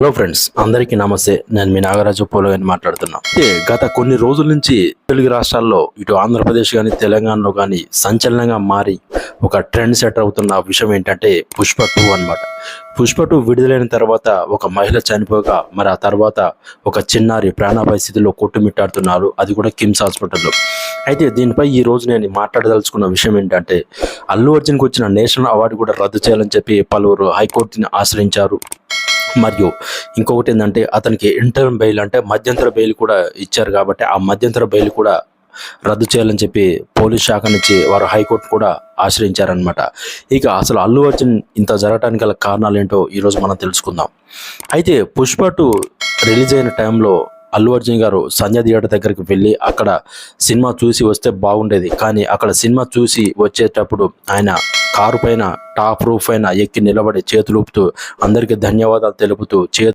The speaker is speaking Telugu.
హలో ఫ్రెండ్స్, అందరికీ నమస్తే. నేను మీ నాగరాజు పోలగాని మాట్లాడుతున్నా. గత కొన్ని రోజుల నుంచి తెలుగు రాష్ట్రాల్లో ఇటు ఆంధ్రప్రదేశ్ కానీ తెలంగాణలో కానీ సంచలనంగా మారి ఒక ట్రెండ్ సెట్ అవుతున్న విషయం ఏంటంటే పుష్ప 2 అన్నమాట. పుష్ప 2 విడుదలైన తర్వాత ఒక మహిళ చనిపోగా మరి ఆ తర్వాత ఒక చిన్నారి ప్రాణాపాయ స్థితిలో కొట్టుమిట్టాడుతున్నారు, అది కూడా కిమ్స్ హాస్పిటల్లో. అయితే దీనిపై ఈ రోజు నేను మాట్లాడదలుచుకున్న విషయం ఏంటంటే అల్లు అర్జున్కి వచ్చిన నేషనల్ అవార్డు కూడా రద్దు చేయాలని చెప్పి పలువురు హైకోర్టుని ఆశ్రయించారు. మరియు ఇంకొకటి ఏంటంటే అతనికి ఇంటర్మ్ బెయిల్ అంటే మధ్యంతర బెయిల్ కూడా ఇచ్చారు, కాబట్టి ఆ మధ్యంతర బెయిల్ కూడా రద్దు చేయాలని చెప్పి పోలీస్ శాఖ నుంచి వారు హైకోర్టు కూడా ఆశ్రయించారనమాట. ఇక అసలు అల్లు అర్జున్ ఇంత జరగడానికి గల కారణాలు ఏంటో ఈరోజు మనం తెలుసుకుందాం. అయితే పుష్ప 2 రిలీజ్ అయిన టైంలో అల్లు అర్జున్ గారు సంజయ్ థియేటర్ దగ్గరికి వెళ్ళి అక్కడ సినిమా చూసి వస్తే బాగుండేది, కానీ అక్కడ సినిమా చూసి వచ్చేటప్పుడు ఆయన కారు పైన టాప్ రూఫ్ పైన ఎక్కి నిలబడి చేతులు ఊపుతూ అందరికీ ధన్యవాదాలు తెలుపుతూ